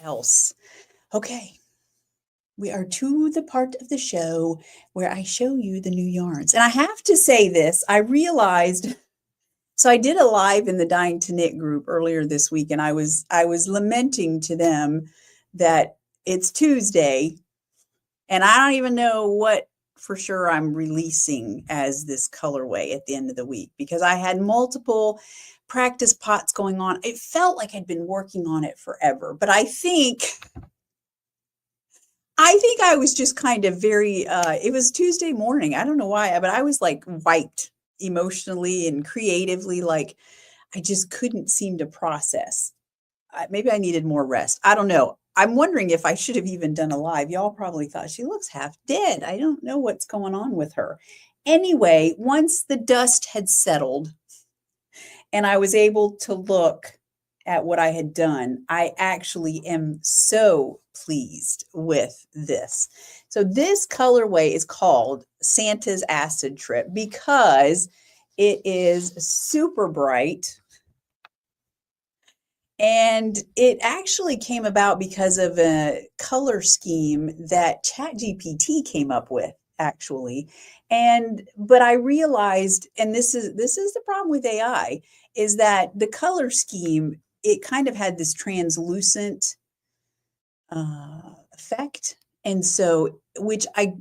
else? Okay, we are to the part of the show where I show you the new yarns. And I have to say this, I realized, so I did a live in the Dying to Knit group earlier this week, and I was lamenting to them that it's Tuesday and I don't even know what for sure I'm releasing as this colorway at the end of the week because I had multiple practice pots going on. It felt like I'd been working on it forever, but I think I was just kind of very it was Tuesday morning. I don't know why, but I was like wiped emotionally and creatively, like I just couldn't seem to process. Maybe I needed more rest. I don't know. I'm wondering if I should have even done a live. Y'all probably thought she looks half dead. I don't know what's going on with her. Anyway, once the dust had settled and I was able to look at what I had done, I actually am so pleased with this. So this colorway is called Santa's Acid Trip because it is super bright. And it actually came about because of a color scheme that ChatGPT came up with, actually. But I realized, and this is the problem with AI, is that the color scheme, it kind of had this translucent effect. And so, which I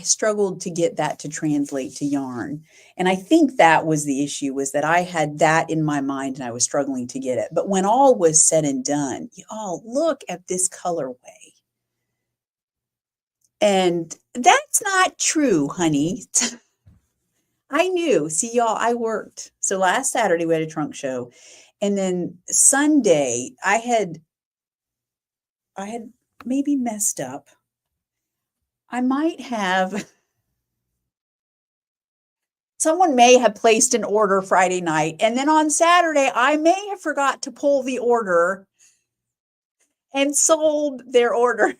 struggled to get that to translate to yarn. And I think that was the issue, was that I had that in my mind and I was struggling to get it. But when all was said and done, y'all look at this colorway. And that's not true, honey. I knew. See, y'all, I worked. So last Saturday we had a trunk show. And then Sunday I had maybe messed up. I might have, someone may have placed an order Friday night, and then on Saturday, I may have forgot to pull the order and sold their order.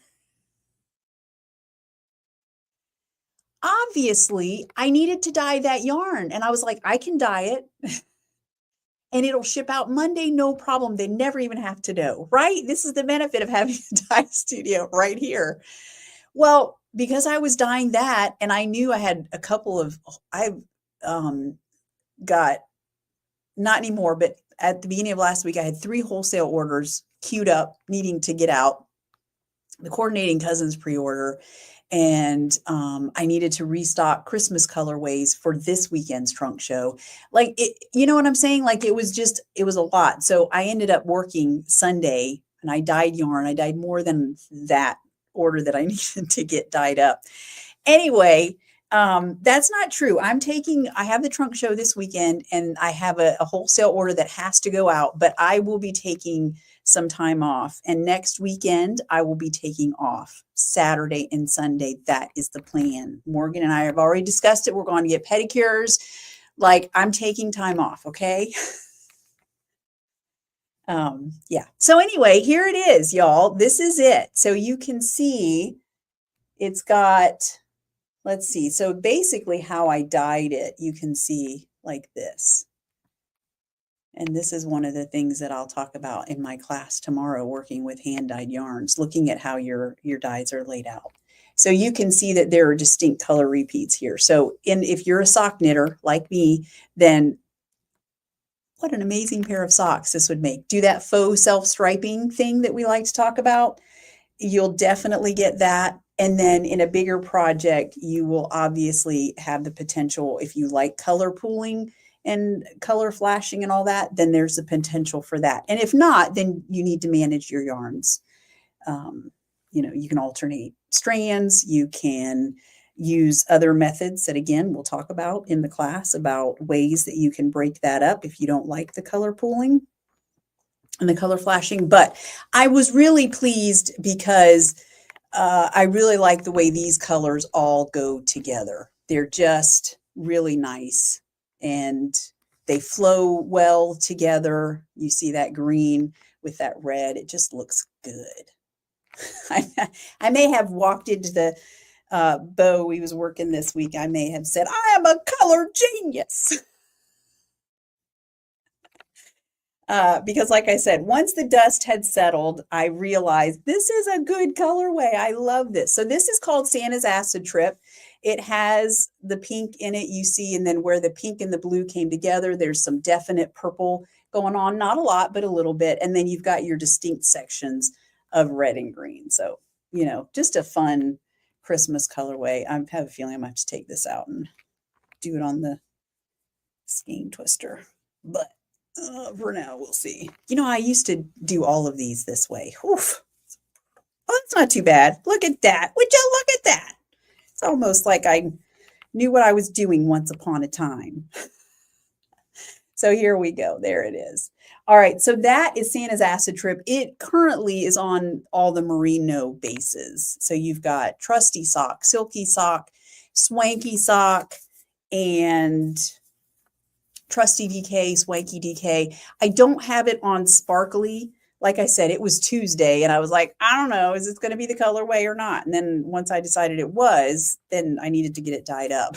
Obviously, I needed to dye that yarn, and I was like, I can dye it. And it'll ship out Monday, no problem. They never even have to know, right? This is the benefit of having a dye studio right here. Well, because I was dyeing that, and I knew I had a couple of, I've got, not anymore, but at the beginning of last week, I had 3 wholesale orders queued up, needing to get out. The Coordinating Cousins pre-order, and I needed to restock Christmas colorways for this weekend's trunk show. Like, it, you know what I'm saying? Like, it was a lot. So I ended up working Sunday, and I dyed yarn. I dyed more than that order that I needed to get dyed up. Anyway, that's not true. I have the trunk show this weekend, and I have a wholesale order that has to go out, but I will be taking some time off. And next weekend, I will be taking off Saturday and Sunday. That is the plan. Morgan and I have already discussed it. We're going to get pedicures. Like, I'm taking time off. Okay. Yeah. So anyway, here it is, y'all. This is it. So you can see it's got, let's see. So basically how I dyed it, you can see like this. And this is one of the things that I'll talk about in my class tomorrow, working with hand-dyed yarns, looking at how your dyes are laid out. So you can see that there are distinct color repeats here. So if you're a sock knitter like me, then what an amazing pair of socks this would make. Do that faux self-striping thing that we like to talk about. You'll definitely get that. And then in a bigger project, you will obviously have the potential, if you like color pooling and color flashing and all that, then there's the potential for that. And if not, then you need to manage your yarns. You can alternate strands. You can use other methods that, again, we'll talk about in the class, about ways that you can break that up if you don't like the color pooling and the color flashing. But I was really pleased because I really like the way these colors all go together. They're just really nice and they flow well together. You see that green with that red. It just looks good. I may have walked into the Bo we was working this week. I may have said, I am a color genius. Because like I said, once the dust had settled, I realized this is a good colorway. I love this. So this is called Santa's Acid Trip. It has the pink in it, you see, and then where the pink and the blue came together, there's some definite purple going on. Not a lot, but a little bit. And then you've got your distinct sections of red and green. So, you know, just a fun Christmas colorway. I have a feeling I might have to take this out and do it on the skein twister. But for now, we'll see. You know, I used to do all of these this way. Oof. Oh, that's not too bad. Look at that. Would you look at that? It's almost like I knew what I was doing once upon a time. So here we go. There it is. All right. So that is Santa's Acid Trip. It currently is on all the merino bases. So you've got Trusty Sock, Silky Sock, Swanky Sock, and Trusty DK, Swanky DK. I don't have it on Sparkly. Like I said, it was Tuesday and I was like, I don't know, is it going to be the colorway or not? And then once I decided it was, then I needed to get it dyed up.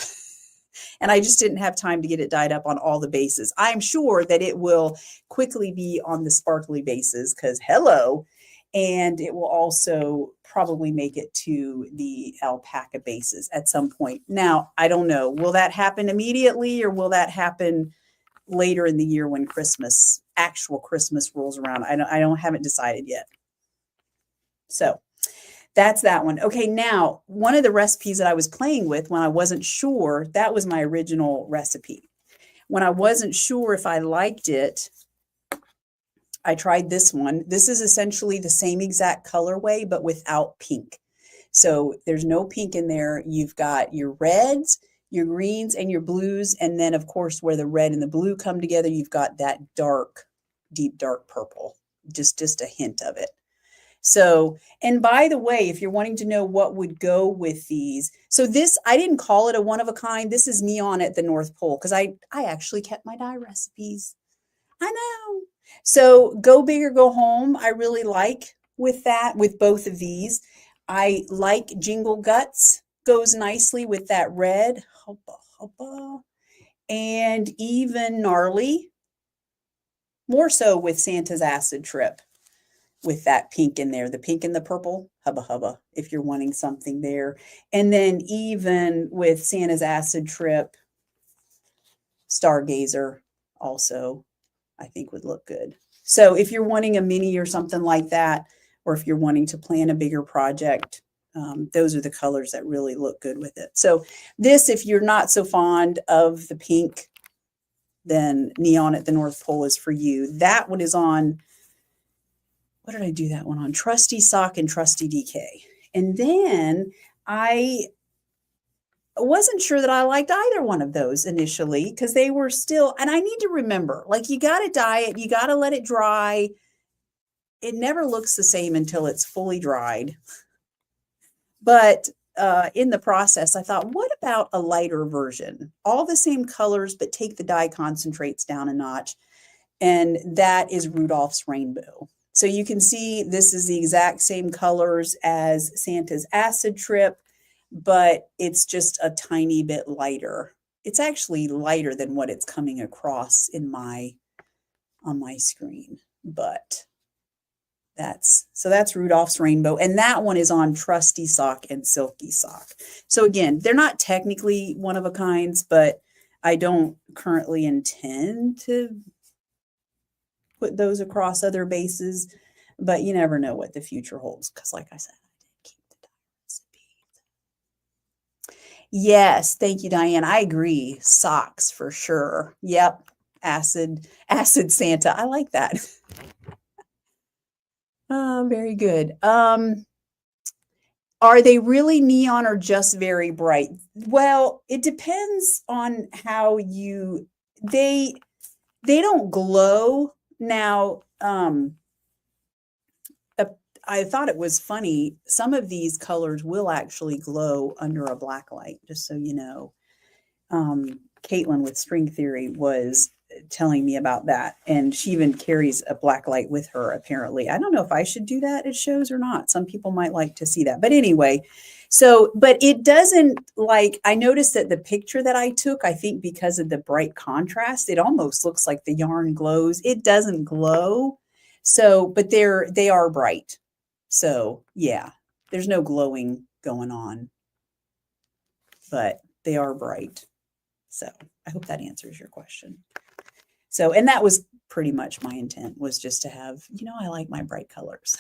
And I just didn't have time to get it dyed up on all the bases. I'm sure that it will quickly be on the Sparkly bases because hello. And it will also probably make it to the alpaca bases at some point. Now, I don't know. Will that happen immediately or will that happen later in the year when actual Christmas rolls around? I haven't decided yet. So that's that one. Okay, now one of the recipes that I was playing with when I wasn't sure, that was my original recipe. When I wasn't sure if I liked it, I tried this one. This is essentially the same exact colorway, but without pink. So there's no pink in there. You've got your reds, your greens, and your blues. And then, of course, where the red and the blue come together, you've got that dark, deep, dark purple, just a hint of it. So, and by the way, if you're wanting to know what would go with these, so this, I didn't call it a one of a kind. This is neon at the North Pole because I actually kept my dye recipes. I know. So go big or go home. I really like with that, with both of these. I like Jingle Guts, goes nicely with that red. Hoppa, hoppa. And even Gnarly, more so with Santa's Acid Trip, with that pink in there, the pink and the purple, hubba hubba, if you're wanting something there. And then even with Santa's Acid Trip, Stargazer also, I think would look good. So if you're wanting a mini or something like that, or if you're wanting to plan a bigger project, those are the colors that really look good with it. So this, if you're not so fond of the pink, then Neon at the North Pole is for you. That one is on, what did I do that one on? Trusty Sock and Trusty DK. And then I wasn't sure that I liked either one of those initially because they were still, and I need to remember, like you got to dye it, you got to let it dry. It never looks the same until it's fully dried. But in the process, I thought, what about a lighter version? All the same colors, but take the dye concentrates down a notch. And that is Rudolph's Rainbow. So you can see this is the exact same colors as Santa's Acid Trip, but it's just a tiny bit lighter. It's actually lighter than what it's coming across in on my screen, but that's Rudolph's Rainbow. And that one is on Trusty Sock and Silky Sock. So again, they're not technically one of a kinds, but I don't currently intend to put those across other bases, but you never know what the future holds. Because like I said, I did keep the dye recipe. Yes, thank you, Diane. I agree. Socks for sure. Yep. Acid Santa. I like that. Very good. Are they really neon or just very bright? Well, it depends on how they don't glow. Now, I thought it was funny. Some of these colors will actually glow under a black light, just so you know. Caitlin with String Theory was telling me about that. And she even carries a black light with her, apparently. I don't know if I should do that at shows or not. Some people might like to see that. But anyway, so, but it doesn't, like, I noticed that the picture that I took, I think because of the bright contrast, it almost looks like the yarn glows. It doesn't glow. So, but they are bright. So yeah, there's no glowing going on, but they are bright. So I hope that answers your question. So, and that was pretty much my intent, was just to have, you know, I like my bright colors.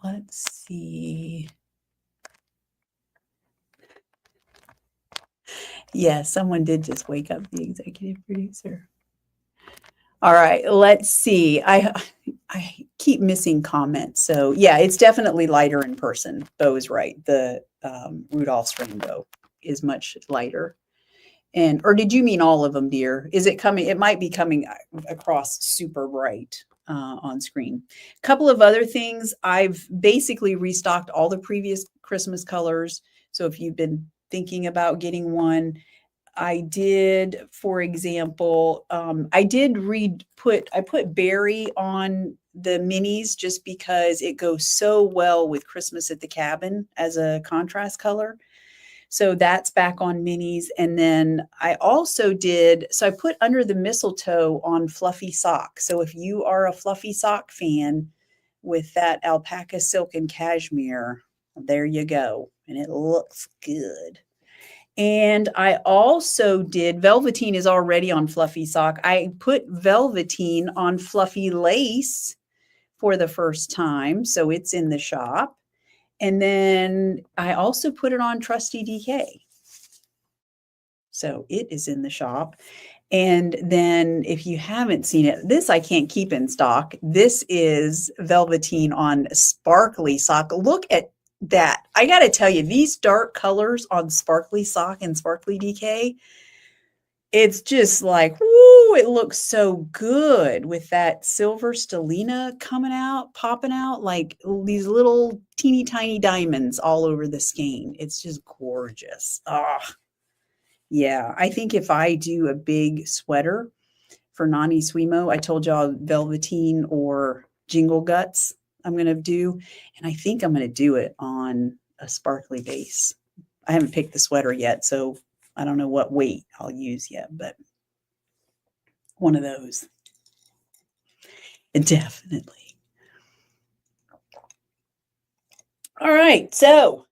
Let's see. Yeah, someone did just wake up the executive producer. All right, let's see. I keep missing comments. So yeah, it's definitely lighter in person. Bo is right. The Rudolph's rainbow is much lighter. And, or did you mean all of them, dear? Is it coming? It might be coming across super bright on screen. A couple of other things. I've basically restocked all the previous Christmas colors. So if you've been thinking about getting one, I did, for example, I put berry on the minis just because it goes so well with Christmas at the Cabin as a contrast color. So that's back on minis. And then I also so I put Under the Mistletoe on fluffy sock. So if you are a fluffy sock fan with that alpaca silk and cashmere, there you go. And it looks good. And I also did, velveteen is already on fluffy sock. I put velveteen on fluffy lace for the first time. So it's in the shop. And then I also put it on Trusty DK. So it is in the shop. And then if you haven't seen it, this I can't keep in stock. This is velveteen on sparkly sock. Look at that. I got to tell you, these dark colors on sparkly sock and sparkly DK, it's just like, whoo, it looks so good with that silver stellina coming out, popping out like these little teeny tiny diamonds all over the skein. It's just gorgeous. Yeah, I think if I do a big sweater for Nani Swimo, I told y'all velveteen or jingle guts I'm going to do, and I think I'm going to do it on a sparkly base. I haven't picked the sweater yet, so I don't know what weight I'll use yet, but one of those. Definitely. All right, so